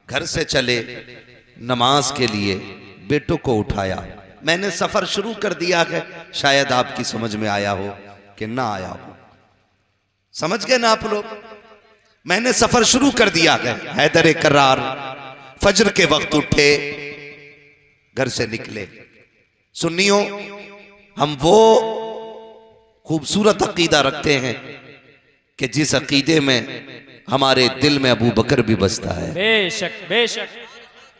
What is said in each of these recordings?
घर से चले नमाज के लिए, बेटों को उठाया। मैंने सफर शुरू कर दिया है, शायद आपकी समझ में आया हो कि ना आया हो। समझ गए ना आप लोग? मैंने सफर शुरू कर दिया है। हैदर करार फजर के वक्त उठे, घर से निकले। सुन्नियों, हम वो खूबसूरत अकीदा रखते हैं कि जिस अकीदे में हमारे दिल में अबू बकर भी बसता है, बेशक बेशक,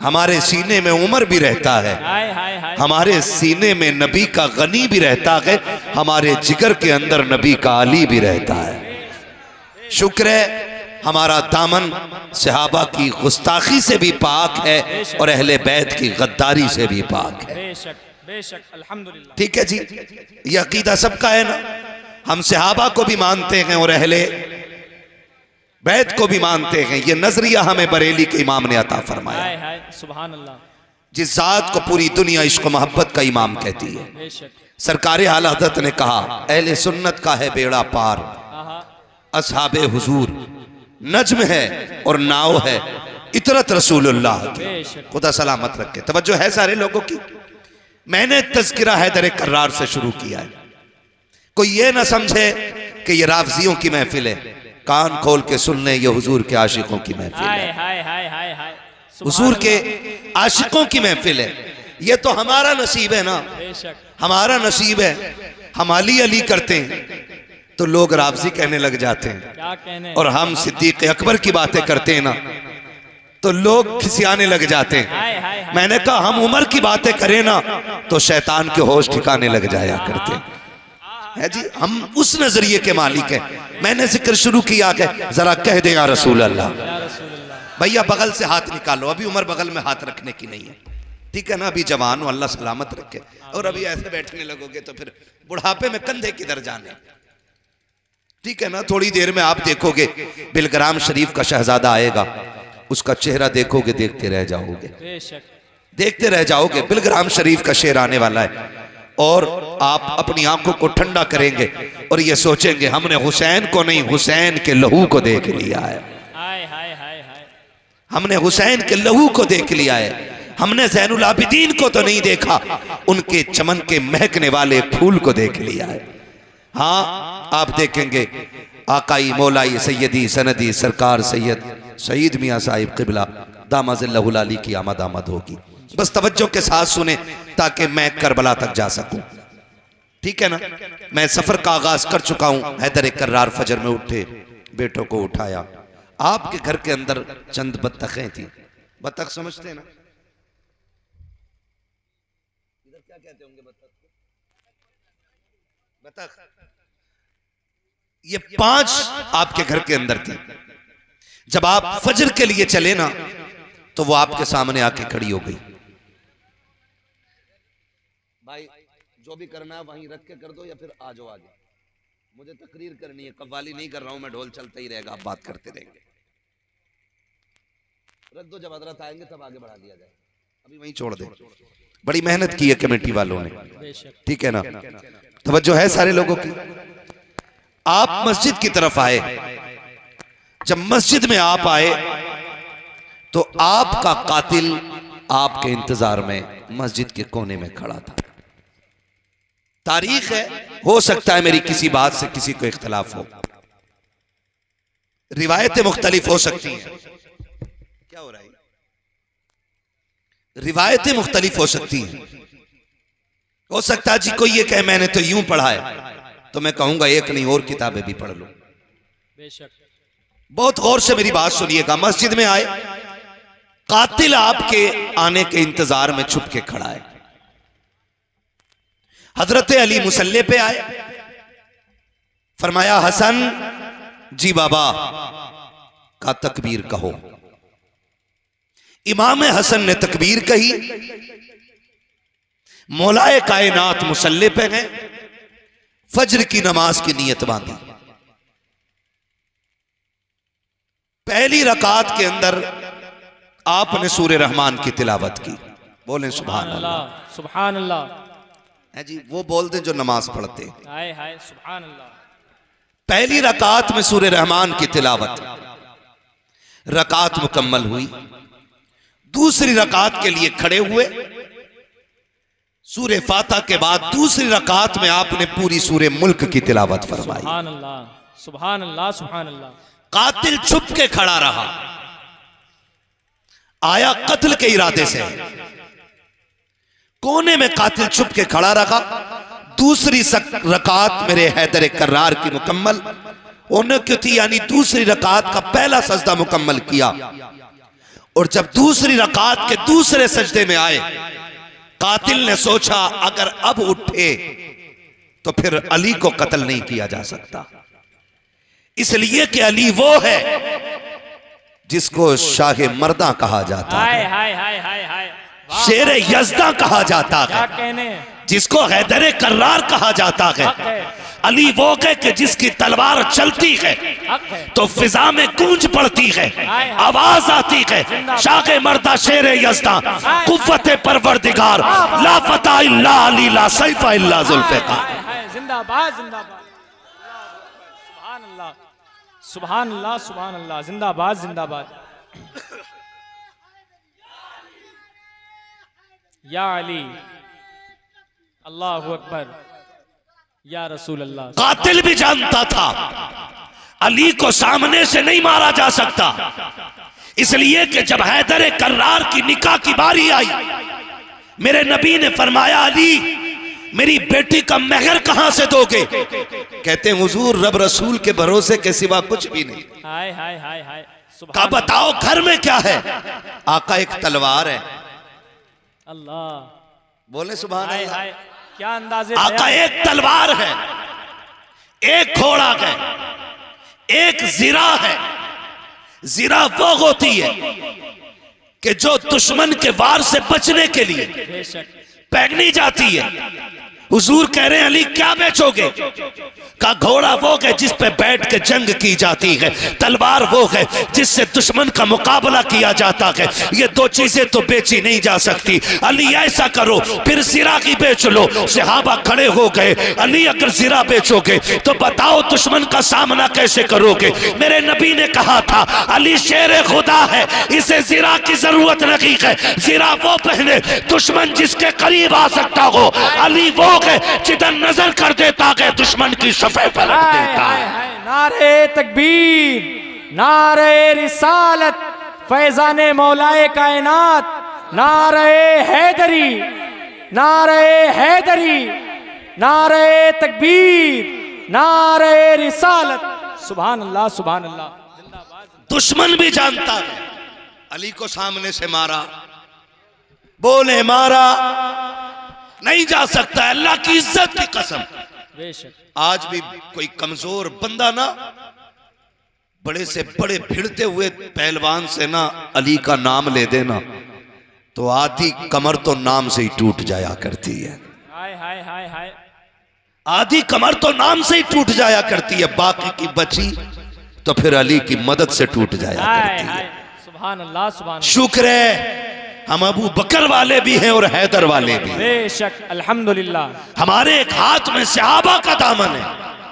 हमारे सीने में उमर भी रहता है, हाय हाय हाय, हमारे सीने में नबी का गनी भी रहता है, हमारे जिगर के अंदर नबी का अली भी रहता है। शुक्र है हमारा दामन सहाबा की गुस्ताखी से भी पाक है और अहले बैत की गद्दारी से भी पाक है। बेशक बेशक, अल्हम्दुलिल्लाह। ठीक है जी, ये अकीदा सबका है ना। हम सहाबा को भी मानते हैं और अहले बैत को भी मानते हैं। ये नजरिया हमें बरेली के इमाम ने अता फरमाया। हाय हाय, सुभान अल्लाह। जिस जात को पूरी दुनिया इश्क मोहब्बत का इमाम कहती है। बेशक, सरकार आला हज़रत ने कहा, अहले सुन्नत का है बेड़ा पार, आहा, असहाबे हुजूर नज्म है और नाव है इतरत रसूलुल्लाह की। बेशक, खुदा सलामत रखे। तवज्जो है सारे लोगों की। मैंने तज़किरा हैदर करार से शुरू किया है। कोई ये ना समझे कि ये राफ़ज़ियों की महफिल है। कान खोल के सुन ले, ये हुजूर के आशिकों की महफिल हाय है। हाय हाय हाय हाय, हुजूर के आशिकों की महफिल है। ये तो हमारा नसीब है ना, बेशक, हमारा नसीब है। हम अली अली करते हैं तो लोग राफ़ज़ी कहने लग जाते हैं, क्या कहने। और हम सिद्दीक़ अकबर की बातें करते हैं ना तो लोग खिसियाने लग जाते हैं। हाय हाय हाय, मैंने कहा हम उमर की बातें करें ना तो शैतान के होश ठिकाने लग जाया करते हैं। है जी, हम उस नजरिए के मालिक हैं। मैंने जिक्र शुरू किया कि जरा कह दे या रसूल अल्लाह। या रसूलुल्लाह। भैया बगल से हाथ निकालो, अभी उम्र बगल में हाथ रखने की नहीं है, ठीक है ना। अभी जवान हो, अल्लाह सलामत रखे। और अभी ऐसे बैठने लगोगे तो फिर बुढ़ापे में कंधे किधर जाने, ठीक है ना। थोड़ी देर में आप देखोगे बिलग्राम शरीफ का शहजादा आएगा, उसका चेहरा देखोगे देखते रह जाओगे, बेशक, देखते रह जाओगे। बिलग्राम शरीफ का शेर आने वाला है और आप अपनी आंखों को ठंडा करेंगे और ये सोचेंगे हमने हुसैन को नहीं, हुसैन के लहू को देख लिया है। हाय हाय हाय हाय, हमने हुसैन के लहू को देख लिया है। हमने ज़ैनुल आबिदीन को तो नहीं देखा, उनके चमन के महकने वाले फूल को देख लिया है। हाँ, आप देखेंगे आकाई मौलाई सैयदी सनदी सरकार सैयद सईद मियाँ साहिब क़िबला दामज़िल्लहुल अली की आमद आमद होगी। बस तवज्जो के साथ सुने ताकि मैं करबला तक जा सकूं, ठीक है ना। मैं सफर का आगाज कर चुका हूं। हैदर करार फजर में उठे, बेटों को उठाया। आपके घर के अंदर चंद बत्तखें थी। बत्तख समझते हैं ना, इधर क्या कहते होंगे बत्तख को? बत्तख। ये 5 आपके घर के अंदर थी। जब आप फजर के लिए चले ना तो वो आपके सामने आके खड़ी हो गई। भाई जो भी करना है वहीं रख के कर दो या फिर आ जाओ आगे, मुझे तकरीर करनी है। कव्वाली नहीं कर रहा हूं मैं, ढोल चलता ही रहेगा, आप बात करते रहेंगे। रख दो, जब हजरत आएंगे तब आगे बढ़ा दिया जाए, अभी वहीं छोड़ दे। बड़ी मेहनत की है कमेटी वालों ने, बेशक, ठीक है ना। तवज्जो है सारे लोगों की। आप मस्जिद की तरफ आए। जब मस्जिद में आप आए तो आपका कातिल आपके इंतजार में मस्जिद के कोने में खड़ा था। तारीख है, हो सकता है मेरी किसी बात से किसी को इख्तलाफ हो, रिवायतें मुख्तलिफ हो सकती हैं। क्या हो रहा है? रिवायतें मुख्तलिफ हो सकती हैं। हो सकता है जी कोई ये कहे मैंने तो यूं पढ़ा है, तो मैं कहूंगा एक नहीं और किताबें भी पढ़ लो। बेशक, बहुत गौर से मेरी बात सुनिएगा। मस्जिद में आए, कातिल आपके आने के इंतजार में छुप के खड़ा है। हजरत अली मुसल्ले पे आए, फरमाया हसन जी बाबा का तकबीर कहो। इमाम हसन ने तकबीर कही। मौलाए कायनात मुसल्ले पे गए, फजर की नमाज की नीयत बांधी। पहली रकात के अंदर आपने सूरे रहमान की तिलावत की। बोलें सुभान अल्लाह। सुभान अल्लाह। है जी, वो बोलते जो नमाज पढ़ते। हाय हाय, सुभान अल्लाह। पहली रकात में सूरे रहमान की तिलावत। रकात मुकम्मल हुई, दूसरी रकात के लिए खड़े हुए। सूरे फातिहा के बाद दूसरी रकात में आपने पूरी सूरे मुल्क की तिलावत फरमाई। सुभान अल्लाह, सुभान अल्लाह, सुभान अल्लाह। कातिल छुप के खड़ा रहा, आया कत्ल के इरादे से, कोने में कातिल छुप के खड़ा रहा। दूसरी रकात मेरे हैदर कर्रार की मुकम्मल होने की थी, यानी दूसरी रकात का पहला सजदा मुकम्मल किया। और जब दूसरी रकात के दूसरे सजदे में आए, कातिल ने सोचा अगर अब उठे तो फिर अली को कत्ल नहीं किया जा सकता, इसलिए कि अली वो है जिसको शाह मर्दा कहा जाता है, हाय हाय हाय हाय हाय, शेर यज़दा कहा जाता क्या है, कहने, जिसको हैदर कर्रार कहा जाता है। हक है, अली वो है कि जिसकी तलवार चलती है हक है। तो फिजा में गूंज पड़ती है, हाय। आवाज आती है, शाह मर्दा शेर यज़दा, कुव्वत परवरदिगार, ला फता इल्ला अली, ला सैफा इल्ला जुल्फ़िकार। हाय हाय, जिंदाबाद जिंदाबाद, सुभान अल्लाह, सुभान अल्लाह, सुभान अल्लाह, जिंदाबाद जिंदाबाद। या अली, अल्लाहु अकबर, या रसूल अल्लाह। कातिल भी जानता था अली को सामने से नहीं मारा जा सकता, इसलिए कि जब हैदर कर्रार की निकाह की बारी आई, मेरे नबी ने फरमाया अली मेरी बेटी का महर कहां से दोगे? कहते हैं हुजूर रब रसूल के भरोसे के सिवा कुछ भी नहीं। हाय हाय हाय हाय, कहा बताओ घर में क्या है? आका एक तलवार है। अल्लाह, बोले सुभान हाय अल्लाह। हाय, क्या अंदाजे आका एक तलवार है, एक घोड़ा है, एक जिरा है। जिरा वो होती है कि जो दुश्मन के वार से बचने के लिए बेशक, पहनी जाती है। हुजूर कह रहे हैं अली क्या बेचोगे? का घोड़ा वो है जिस पे बैठ के जंग की जाती है, तलवार वो है जिससे दुश्मन का मुकाबला किया जाता है। ये दो चीजें तो बेची नहीं जा सकती। अली ऐसा करो फिर जिरा की बेच लो। सहाबा खड़े हो गए, अली अगर जिरा बेचोगे तो बताओ दुश्मन का सामना कैसे करोगे? मेरे नबी ने कहा था अली शेर खुदा है, इसे जिरा की जरूरत नहीं है। जिरा वो पहने दुश्मन जिसके करीब आ सकता हो। अली वो है जिधर नजर कर देता है दुश्मन की सफे पर रख हाय देता हाय है। हाय, नारे तकबीर, नारे रिसालत, फैजाने मौलाए कायनात, नारे हैदरी, नारे हैदरी, नारे तकबीर, नारे रिसालत। सुभान अल्लाह, सुभान अल्लाह, जिंदाबाद। दुश्मन भी जानता है अली को सामने से मारा, बोले मारा नहीं जा सकता, अल्लाह की इज्जत की कसम। बेशक, आज भी कोई कमजोर बंदा ना बड़े से बड़े भिड़ते हुए पहलवान से ना अली का नाम ले देना तो आधी कमर तो नाम से ही टूट जाया करती है। हाय हाय हाय हाय, आधी कमर तो नाम से ही टूट जाया करती है, बाकी की बची तो फिर अली की मदद से टूट जाया हाय करती हाय, है। सुभान अल्लाह, सुभान अल्लाह। शुक्र है हम अबू बकर वाले भी हैं और हैदर वाले भी। बेशक, अल्हम्दुलिल्लाह। हमारे एक हाथ में सहाबा का दामन है,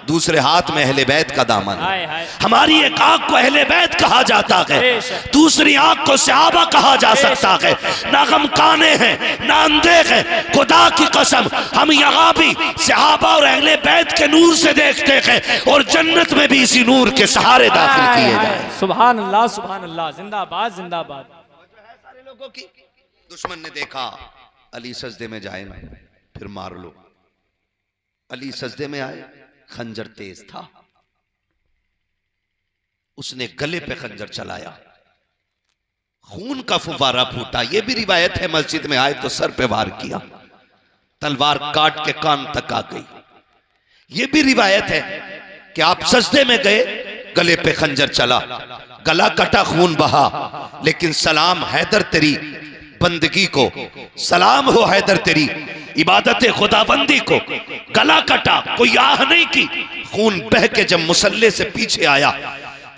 दूसरे हाथ में अहले बैत का दामन है। हाय हाय, हमारी एक आंख को अहले बैत कहा जाता है, बेशक। दूसरी आंख को सहाबा कहा जा सकता है। ना हम काने हैं ना अंधे हैं, खुदा की कसम हम यहाँ भी सहाबा और अहले बैत के नूर से देखते हैं और जन्नत में भी इसी नूर के सहारे दाखिल हाय किए हाय, जाए। सुभान अल्लाह, सुभान अल्लाह, जिंदाबाद जिंदाबाद। सारे लोगों की दुश्मन ने देखा अली सजदे में जाए ना फिर मार लो। अली सजदे में आए, खंजर तेज था, उसने गले पे खंजर चलाया, खून का फुवारा फूटा। यह भी रिवायत है मस्जिद में आए तो सर पे वार किया, तलवार काट के कान तक आ गई। यह भी रिवायत है कि आप सजदे में गए, गले पे खंजर चला, गला कटा, खून बहा, लेकिन सलाम हैदर तेरी बंदगी को, सलाम हो हैदर तेरी इबादत खुदाबंदी को। गला कटा, कोई आह नहीं की, खून बह के जब मुसल्ले से पीछे आया,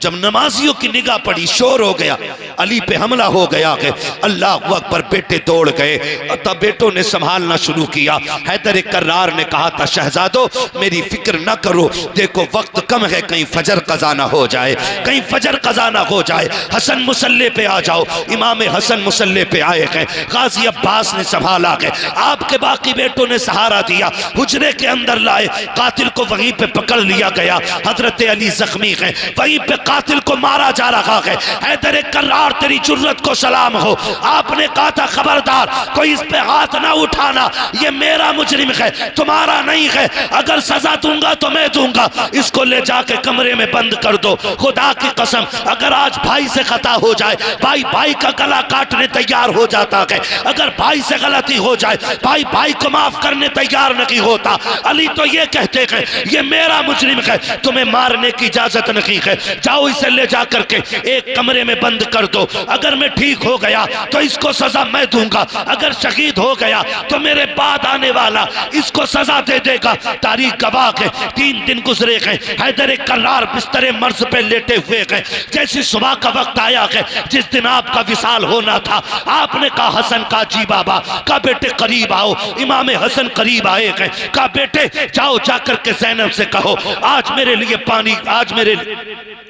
जब नमाजियों की निगाह पड़ी, शोर हो गया, अली पे हमला हो गया है, अल्लाह अकबर, बेटे दौड़ गए। तब बेटों ने संभालना शुरू किया। हैदर कर्रार ने कहा था, शहजादो मेरी फिक्र न करो, देखो वक्त कम है, कहीं फजर कज़ा ना हो जाए, कहीं फजर कज़ा ना हो जाए। हसन मुसल्ले पे आ जाओ। इमाम हसन मुसल्ले पे आए हैं। गाजी अब्बास ने संभाला है, आपके बाकी बेटों ने सहारा दिया, हुजरे के अंदर लाए, कातिल को वहीं पे पकड़ लिया गया। हजरत अली जख्मी है, वहीं पे कातिल को मारा जा रहा है। हैदर कर्रार तेरी जुर्रत को सलाम हो, आपने कहा था खबरदार कोई इस पे हाथ ना उठाना, ये मेरा मुजरिम है, तुम्हारा नहीं है, अगर सजा दूंगा तो मैं दूंगा, इसको ले जाके कमरे में बंद कर दो। खुदा की कसम अगर आज भाई से खता हो जाए, भाई भाई का गला काटने तैयार हो जाता है, अगर भाई से गलती हो जाए भाई भाई को माफ करने तैयार नहीं होता। अली तो ये कहते हैं ये मेरा मुजरिम है, तुम्हें मारने की इजाजत नहीं है, जाओ इसे ले जा करके एक कमरे में बंद कर दो, अगर मैं ठीक हो गया तो इसको सजा मैं दूंगा, अगर शहीद हो गया तो मेरे बाद आने वाला इसको सजा दे देगा। तारीख गवाह है, 3 दिन गुजरे हैं, हैदर कर्रार बिस्तरे मर्ज पे लेटे हुए हैं। जैसी सुबह का वक्त आया है जिस दिन आपका विसाल होना था, आपने कहा हसन का जी बाबा का बेटे करीब आओ। इमाम हसन करीब आए हैं, कहा बेटे जाओ जाकर के ज़ैनब से कहो आज मेरे लिए पानी, आज मेरे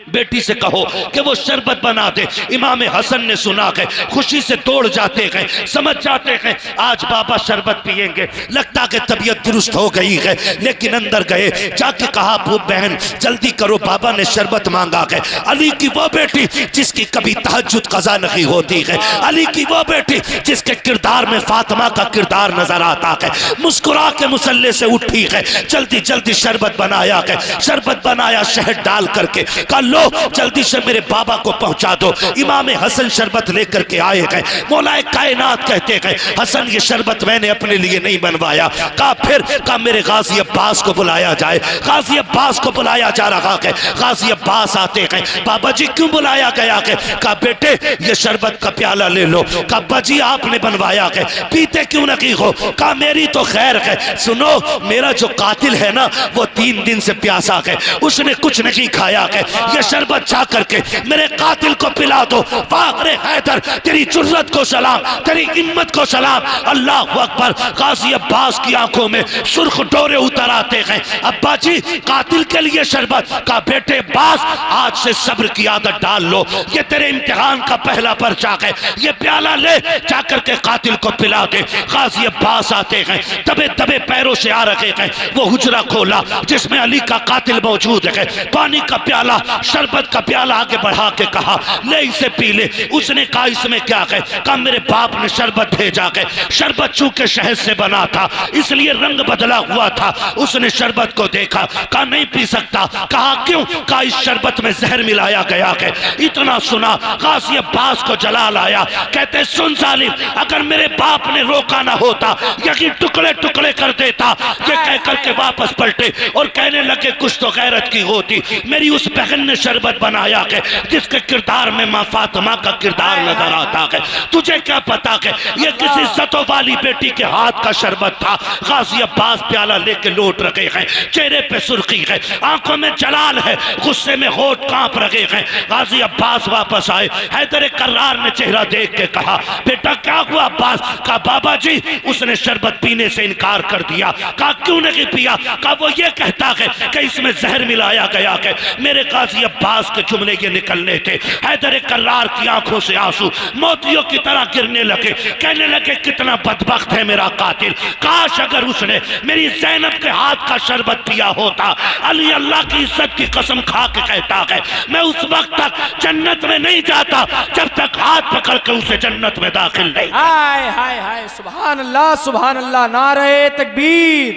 बेटी से कहो कि वो शरबत बना दे। इमाम हसन ने सुना है, खुशी से दौड़ जाते हैं, समझ जाते हैं आज बाबा शरबत पिएंगे, लगता कि तबीयत दुरुस्त हो गई है। लेकिन अंदर गए, जाके कहा बहन जल्दी करो, बाबा ने शरबत मांगा है। अली की वो बेटी जिसकी कभी तहज्जुद कज़ा नहीं होती है, अली की वो बेटी जिसके किरदार में फातिमा का किरदार नजर आता है, मुस्कुरा के मुसल्ले से उठी है, जल्दी जल्दी शरबत बनाया है। शरबत बनाया शहद डाल करके, कहा लो जल्दी से मेरे बाबा को पहुंचा दो। इमाम हसन शरबत लेकर के आए हैं। मौलाए कायनात कहते हैं हसन ये शरबत मैंने अपने लिए नहीं बनवाया। कहा फिर, कहा मेरे गाजी अब्बास को बुलाया जाए। गाजी अब्बास को बुलाया जा रहा है। गाजी अब्बास आते हैं, बाबा जी क्यों बुलाया गया है? कहा बेटे ये शरबत का प्याला ले लो। कहा अब्बा जी आपने बनवाया है, पीते क्यों नहीं हो? कहा मेरी तो खैर है, सुनो मेरा जो कातिल है ना वो 3 दिन से प्यासा है, उसने कुछ नहीं खाया है, ये शरबत जा करके मेरे कातिल को पिला दो। वाह हैदर तेरी जुर्रत को सलाम, तेरी हिम्मत को सलाम। अल्लाह अकबर। गाजी अब्बास की आंखों में सुर्ख डोरे उतर आते हैं। अब्बा जी कातिल के लिए शरबत। का बेटे अब्बास आज से सब्र की आदत डाल लो, ये तेरे इम्तिहान का पहला पर्चा है, ये प्याला ले जाकर के कातिल को पिला दे। गाजी अब्बास आते हैं, दबे दबे पैरों से आ रहे हैं। वो हुजरा खोला जिसमें अली का कातिल मौजूद है, पानी का प्याला, शरबत का प्याला आगे बढ़ा के कहा ले इसे पी ले। उसने कहा इसमें क्या है? कहा मेरे बाप ने शरबत भेजा है, शरबत चूंकि शहद से बना था इसलिए रंग बदला हुआ था। उसने शरबत को देखा, कहा नहीं पी सकता। कहा क्यों? कहा इस शरबत में जहर मिलाया गया है। इतना सुना गाजी अब्बास को जलाल आया, कहते सुन जालिम, अगर मेरे बाप ने रोका ना होता यही टुकड़े टुकड़े कर देता। ये कह करके वापस पलटे और कहने लगे कुछ तो गैरत की होती, मेरी उस बहन ने शरबत बनाया है जिसके किरदार में मां फातिमा का किरदार नजर आता है। तुझे क्या पता है ये किसी इज्जतों वाली बेटी के हाथ का शरबत था। गाजी अब्बास प्याला लेके लौट रहे हैं, चेहरे पे सुर्खी है, आंखों में जलाल है, गुस्से में होठ कांप रहे हैं। गाजी अब्बास वापस आए, हैदर कर्रार ने चेहरा देख के कहा बेटा क्या हुआ अब्बास? कहा बाबा जी उसने शरबत पीने से इनकार कर दिया। कहा क्यों नहीं पिया? कहा वो ये कहता है कि इसमें जहर मिलाया गया है। मेरे गाजी अब्बास के जुमले ये निकलने थे, हैदर कर्रार की आंखों से आंसू मोतियों की तरह गिरने लगे। कहने लगे कितना बदबख्त है मेरा कातिल, काश अगर उसने मेरी ज़ैनब के हाथ का शरबत पिया होता। अली अल्लाह की इज्जत की कसम खा के कहता है मैं उस वक्त तक जन्नत में नहीं जाता जब तक हाथ पकड़ के उसे जन्नत में दाखिल नहीं। हाय हाय हाय, सुभान अल्लाह सुभान अल्लाह। नारे तकबीर,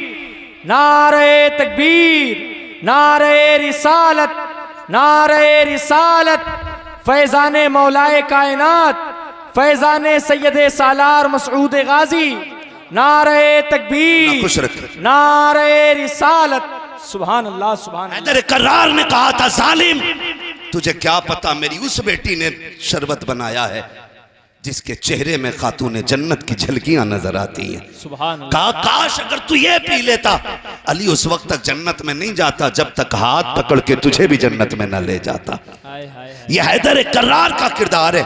नारे तकबीर, नारे रिसालत, नारे रिसालत। फैजाने मौलाए कायनात, फैजाने सैयदे सालार मसऊद गाजी। नारे तकबीर, नारे रिसालत। सुभान अल्लाह सुभान अल्लाह। हैदर कर्रार ने कहा था जालिम तुझे क्या पता मेरी उस बेटी ने शरबत बनाया है जिसके चेहरे में खातून जन्नत की झलकियां नजर आती हैं। सुभान अल्लाह। कहा काश अगर तू ये पी लेता अली उस वक्त तक जन्नत में नहीं जाता जब तक हाथ पकड़ के तुझे भी जन्नत में न ले जाता। यह हैदर कर्रार का किरदार है।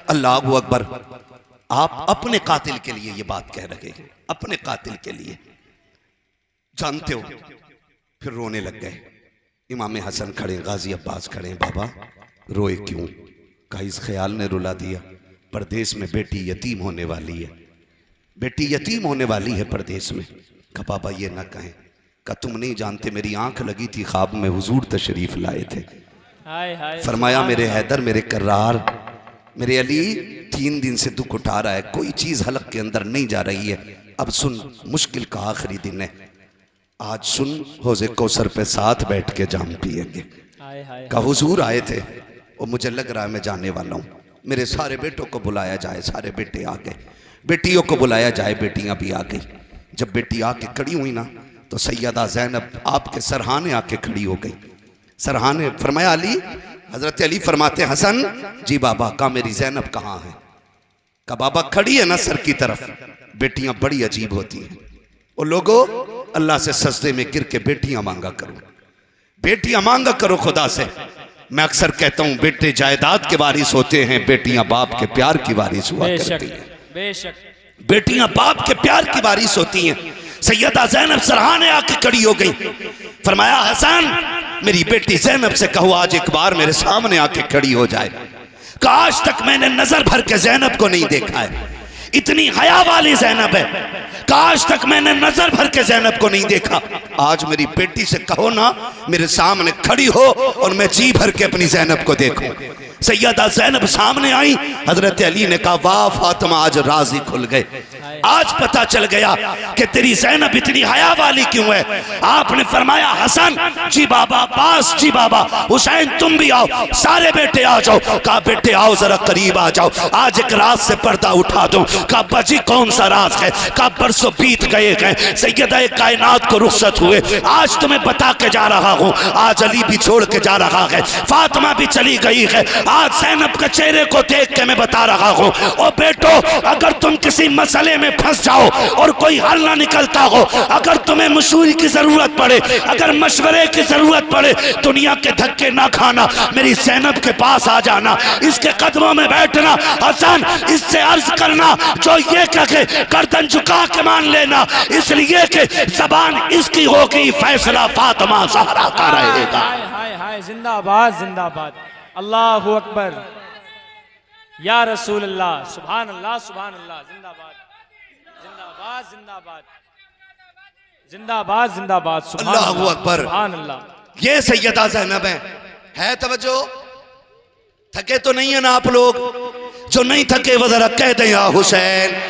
अल्लाह अकबर। आप अपने कातिल के लिए ये बात कह रहे हैं, अपने कातिल के लिए, जानते हो। फिर रोने लग गए। इमाम हसन खड़े, गाजी अब्बास खड़े। बाबा रोए क्यों? कहा इस ख्याल ने रुला दिया, परदेश में बेटी यतीम होने वाली है, बेटी यतीम होने वाली है परदेश में। कहा बाबा ये ना कहें। कहा तुम नहीं जानते, मेरी आंख लगी थी, ख्वाब में हुजूर तशरीफ लाए थे। फरमाया मेरे हैदर, मेरे कर्रार, मेरे अली 3 दिन से दुख उठा रहा है, कोई चीज हलक के अंदर नहीं जा रही है। अब सुन, मुश्किल का आखिरी दिन है, आज सुन, हौज़े कौसर पे साथ बैठ के जाम पिएंगे। कहा हुजूर आए थे और मुझे लग रहा है मैं जाने वाला हूँ, मेरे सारे बेटों को बुलाया जाए। सारे बेटे आ गए, बेटियों को बुलाया जाए, बेटियां भी आ गई। जब बेटी आके खड़ी हुई ना तो सैयदा ज़ैनब आपके सरहाने आके खड़ी हो गई। सरहाने फरमाया अली, हजरत अली फरमाते हसन जी बाबा। कहा मेरी ज़ैनब कहाँ है? कहा बाबा खड़ी है ना सर की तरफ। बेटियां बड़ी अजीब होती हैं। और लोगों, अल्लाह से सजदे में गिर के बेटियां मांगा करो, बेटियां मांगा करो खुदा से। मैं अक्सर कहता हूं बेटे जायदाद के वारिस होते हैं, बेटियां बाप के प्यार की वारिस हुआ करती हैं। बेशक बेटियां बाप के प्यार की वारिस होती हैं। सैयदा ज़ैनब सरहाने आके खड़ी हो गई। फरमाया हसन मेरी बेटी ज़ैनब से कहो आज एक बार मेरे सामने आके खड़ी हो जाए। काश तक मैंने नजर भर के ज़ैनब को नहीं देखा है, इतनी हया वाली ज़ैनब है। काश तक मैंने नजर भर के ज़ैनब को नहीं देखा। आज मेरी बेटी से कहो ना मेरे सामने खड़ी हो और मैं जी भर के अपनी ज़ैनब को देखूं। सैयदा ज़ैनब सामने आई। हजरत अली ने कहा वाह फातिमा, आज राज़ी खुल गए, आज पता चल गया कि तेरी ज़ैनब इतनी हया वाली क्यों है। आपने फरमाया हसन जी बाबा, अब्बास जी बाबा, हुसैन तुम भी आओ, सारे बेटे आ जाओ। कहा बेटे आओ जरा करीब आ जाओ, आज एक राज से पर्दा उठा दूं। कहा बजी कौन सा राज है? कहा बरसों बीत गए हैं, सैयदा कायनात को रुखसत हुए, आज तुम्हें बता के जा रहा हूं। आज अली भी छोड़ के जा रहा है, फातिमा भी चली गई है, आज ज़ैनब के चेहरे को देख के मैं बता रहा हूं। और बेटो अगर तुम किसी मसले में फंस जाओ और कोई हल ना निकलता हो, अगर तुम्हें मशवरे की जरूरत पड़े, अगर मशवरे की जरूरत पड़े, दुनिया के धक्के ना खाना, मेरी ज़ैनब के पास आ जाना, इसके कदमों में बैठना। हसन इससे अर्ज करना जो ये कहे गर्दन झुका के मान लेना, इसलिए कि ज़बान इसकी होगी, फैसला फातिमा ज़हरा का रहेगा। हाय हाय जिंदाबाद जिंदाबाद, अल्लाहु अकबर, या रसूल अल्लाह, सुभान अल्लाह सुभान अल्लाह, जिंदाबाद जिंदाबाद जिंदाबाद जिंदाबाद जिंदाबाद, अल्लाहु अकबर, सुभान अल्लाह। ये सैयदा ज़ैनब है तवज्जो। थके तो नहीं है ना आप लोग? जो नहीं थके वो जरा कह दें या हुसैन।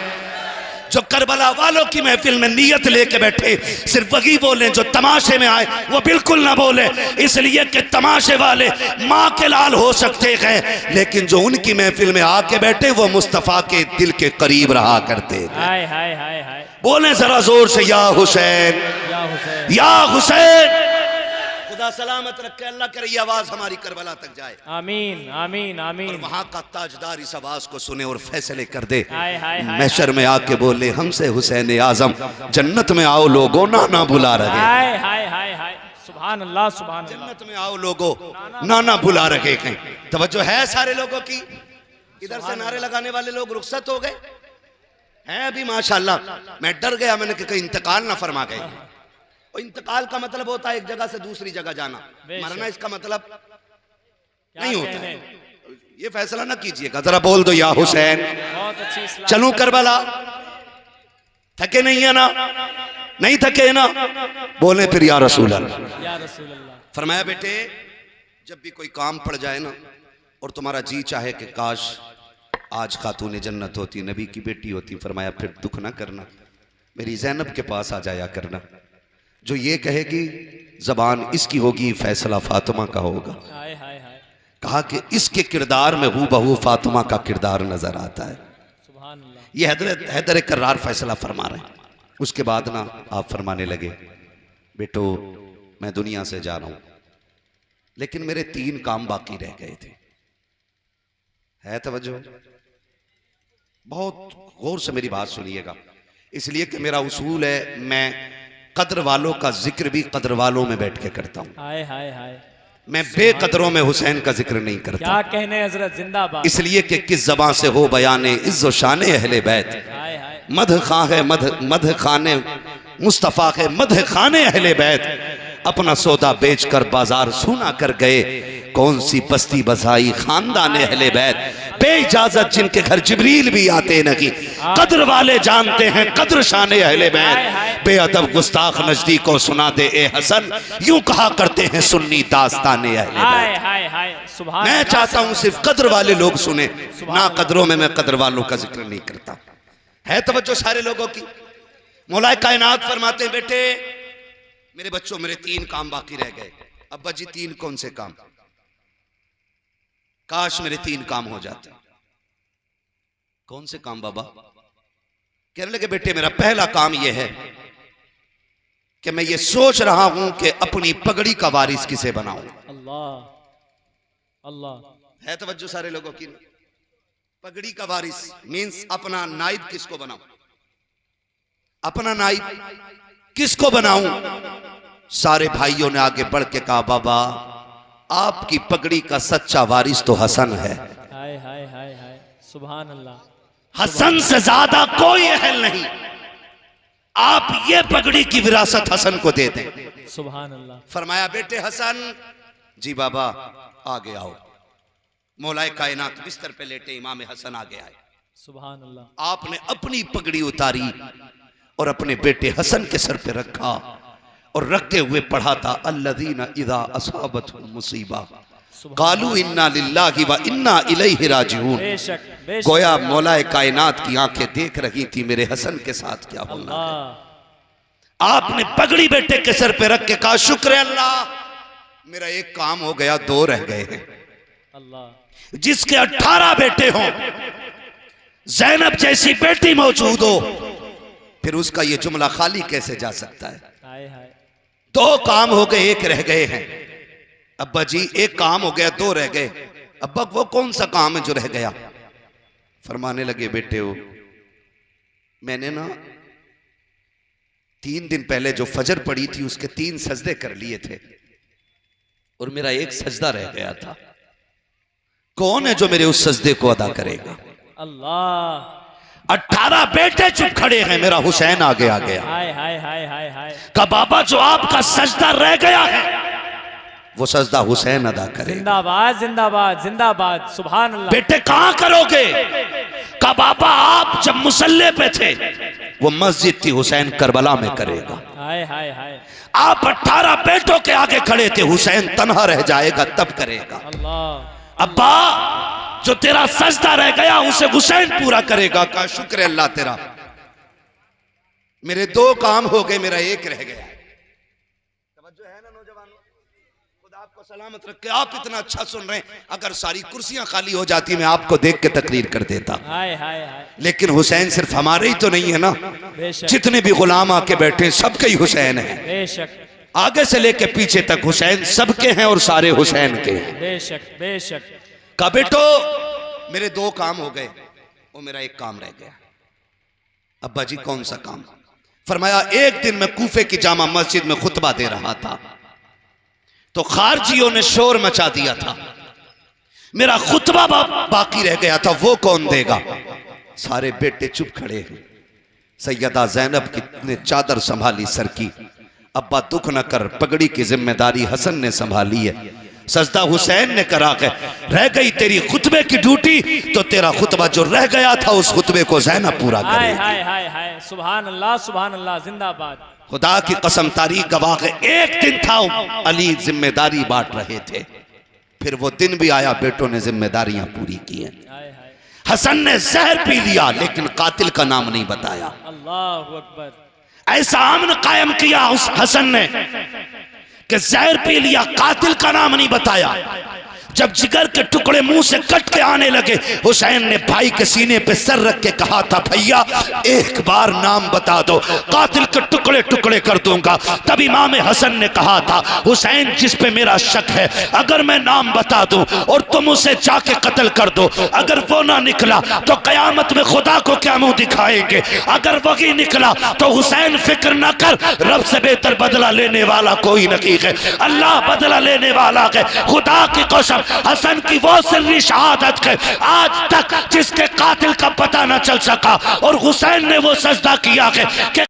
जो करबला वालों की महफिल में नियत लेके बैठे सिर्फ वही बोले, जो तमाशे में आए वो बिल्कुल ना बोले, इसलिए कि तमाशे वाले माँ के लाल हो सकते हैं, लेकिन जो उनकी महफिल में आके बैठे वो मुस्तफ़ा के दिल के करीब रहा करते हैं। हाय हाय हाय हाय, बोले जरा जोर से या हुसैन, या हुसैन, या हुसैन। खुदा सलामत रखे, अल्लाह करे ये आवाज हमारी करबला तक जाए। आमीन आमीन आमीन। वहां का ताजदार इस आवाज को सुने और फैसले कर दे। हाय हाय हाय, महशर में आके बोले हमसे हुसैन आजम जन्नत में आओ लोगो, नाना बुला रहे। हाय हाय हाय हाय, सुभान अल्लाह सुभान अल्लाह। जन्नत में आओ लोगो, नाना बुला रहे हैं। तवज्जो है सारे लोगों की? इधर से नारे लगाने वाले लोग रुखसत हो गए हैं अभी माशाल्लाह। मैं डर गया, मैंने कहा कहीं इंतकाल ना फरमा गए। और इंतकाल का मतलब होता है एक जगह से दूसरी जगह जाना, मरना इसका मतलब नहीं होता है। ये फैसला ना कीजिएगा, जरा बोल दो या हुसैन। बहुत अच्छी इस्लाम। चलूं करबला? थके नहीं है ना? नहीं थके है ना? बोले फिर या रसूल अल्लाह, या रसूल अल्लाह। फरमाया बेटे जब भी कोई काम पड़ जाए ना और तुम्हारा जी चाहे कि काश आज खातून जन्नत होती, नबी की बेटी होती, फरमाया फिर दुख ना करना, मेरी ज़ैनब के पास आ जाया करना। जो ये कहेगी जबान इसकी होगी, फैसला फातिमा का होगा। हाय हाय हाय, कहा कि इसके किरदार में हूँ बहू फातिमा का किरदार नजर आता है। सुभान अल्लाह। ये हैदर कर्रार फैसला फरमा रहे हैं। उसके बाद ना आप फरमाने लगे बेटो मैं दुनिया से जा रहा हूं, लेकिन मेरे 3 काम बाकी रह गए थे। है तवज्जो? बहुत गौर से मेरी बात सुनिएगा, इसलिए कि मेरा उसूल है मैं कद्र वालों का जिक्र भी कद्र वालों में बैठ के करता हूँ। हाय हाय हाय, मैं बेकदरों में हुसैन का जिक्र नहीं करता, क्या कहने हजरत, जिंदाबाद। इसलिए कि किस ज़बान से हो बयाने इज्जो शाने अहले बैत। हाय हाय, मध खां है मध खाने मुस्तफ़ा है मध खाने अहले बैत। अपना सौदा बेचकर बाजार सूना कर गए, कौन सी बस्ती बसाई खानदान अहले बैत। बेइजाजत जिनके घर जिब्रील भी आते नहीं, कद्र वाले जानते हैं कद्र शाने अहले बैत। बेअदब गुस्ताख नजदीकों सुना दे ए हसन, यूं कहा करते हैं सुन्नी दास्ताने अहले हाय बैत। हाय हाय, सुभान मैं अल्लाह। चाहता हूं सिर्फ कद्र वाले लोग सुने, ना कद्रों में मैं कद्र वालों का जिक्र नहीं करता। है तवज्जो सारे लोगों की। मौलाए कायनात फरमाते हैं, बेटे मेरे बच्चों मेरे 3 काम बाकी रह गए। अब्बा जी 3 कौन से काम? काश मेरे 3 काम हो जाते। कौन से काम बाबा? कहने लगे बेटे मेरा पहला काम यह है कि मैं ये सोच रहा हूं कि अपनी पगड़ी का वारिस किसे बनाऊं। अल्लाह अल्लाह। है तवज्जो सारे लोगों की। पगड़ी का वारिस मींस अपना नाइब किसको बनाऊं, अपना नाइब किसको बनाऊं। सारे भाइयों ने आगे बढ़ के कहा बाबा आपकी पगड़ी का सच्चा वारिस तो हसन है। हाय हाय हाय हाय, सुभान अल्लाह। हसन से ज्यादा कोई अहल नहीं, आप ये पगड़ी की विरासत हसन को दे दें। सुभान अल्लाह। फरमाया बेटे हसन जी बाबा आगे आओ। मौलाए कायनात बिस्तर पे लेटे इमाम हसन आगे आए। सुभान अल्लाह। आपने अपनी पगड़ी उतारी और अपने बेटे हसन के सर पे रखा और रखते हुए पढ़ा था अल्लज़ीना इज़ा असाबतहुम मुसीबा कालू इन्ना लिल्लाहि व इन्ना इलैहि राजिऊन। बेशक बेशक। गोया मौलाए कायनात की आंखें देख रही थी मेरे हसन के साथ क्या होना है। आपने पगड़ी बेटे के सर पे रख के कहा शुक्र है अल्लाह, मेरा एक काम हो गया, 2 रह गए हैं। अल्लाह। जिसके 18 बेटे हों, ज़ैनब जैसी बेटी मौजूद हो, फिर उसका ये जुमला खाली कैसे जा सकता है। हाय हाय। 2 काम हो गए, 1 रह गए हैं। अब्बा जी 1 काम हो गया, 2 रह गए। अब्बा वो कौन सा काम है जो रह गया? फरमाने लगे बेटे हो मैंने ना 3 दिन पहले जो फजर पड़ी थी उसके 3 सजदे कर लिए थे और मेरा 1 सजदा रह गया था। कौन है जो मेरे उस सजदे को अदा करेगा? अल्लाह। 18 बेटे चुप खड़े हैं, मेरा हुसैन आगे आ गया। हाय हाय हाय हाय हाय। का बाबा जो आपका सजदा रह गया है वो सजदा हुसैन अदा करे। जिंदाबाद जिंदाबाद जिंदाबाद, सुभान अल्लाह। बेटे कहां करोगे? का बाबा आप जब मुसल्ले पे थे वो मस्जिद थी, हुसैन करबला में करेगा। हाय हाय हाय। आप 18 बेटों के आगे खड़े थे, हुसैन तन्हा रह जाएगा तब करेगा। अल्लाह। अब्बा जो तेरा सजदा रह गया उसे हुसैन पूरा करेगा। का शुक्र है अल्लाह तेरा, मेरे 2 काम हो गए, मेरा 1 रह गया। तवज्जो है ना नौजवानों? खुदा आपको सलामत रखे। आप इतना अच्छा सुन रहे हैं, अगर सारी कुर्सियां खाली हो जाती मैं आपको देख के तकरीर कर देता। हाय हाय हाय। लेकिन हुसैन सिर्फ हमारे ही तो नहीं है ना, बेशक जितने भी गुलाम आके बैठे हैं सबके ही हुसैन है। बेशक। आगे से लेके पीछे तक हुसैन सबके हैं और सारे हुसैन के हैं। बेशक बेशक। का बेटो मेरे 2 काम हो गए, वो मेरा 1 काम रह गया। अब्बा जी कौन सा काम? फरमाया एक दिन मैं कूफे की जामा मस्जिद में खुतबा दे रहा था तो खारजियों ने शोर मचा दिया था, मेरा खुतबा बाकी रह गया था, वो कौन देगा? सारे बेटे चुप खड़े हैं। सैयदा ज़ैनब की ने चादर संभाली सर की। अब्बा दुख न कर, पगड़ी की जिम्मेदारी हसन ने संभाली है। सजदा हुसैन ने करा के रह गई तेरी खुतबे की ड्यूटी, तो तेरा खुतबा जो रह गया था उस खुतबे को ज़ैनब पूरा हाय करेगी। हाय हाय हाय, सुभान अल्लाह जिंदाबाद। खुदा की कसम तारीख गवाह है, एक दिन था अली जिम्मेदारी बांट रहे थे, फिर वो दिन भी आया, बेटों ने जिम्मेदारियां पूरी की हैं। हाय हाय। हसन ने जहर पी लिया लेकिन कातिल का नाम नहीं बताया। अल्लाहु अकबर। ऐसा अमन कायम किया उस हसन ने कि जहर पी लिया, कातिल का नाम नहीं बताया। जब जिगर के टुकड़े मुंह से कट के आने लगे, हुसैन ने भाई के सीने पे सर रख के कहा था, भैया एक बार नाम बता दो, कातिल के टुकड़े टुकड़े कर दूंगा। तब इमाम हसन ने कहा था, हुसैन जिस पे मेरा शक है, अगर मैं नाम बता दूं और तुम उसे जाके कत्ल कर दो, अगर वो ना निकला तो कयामत में खुदा को क्या मुंह दिखाएंगे, अगर वही निकला तो हुसैन फिक्र न कर, रब से बेहतर बदला लेने वाला कोई नहीं है, अल्लाह बदला लेने वाला है। खुदा की कसम, हसन की वो सिर्री शहादत है आज तक जिसके कातिल का पता न चल सका, और हुसैन ने वो सजदा किया है कि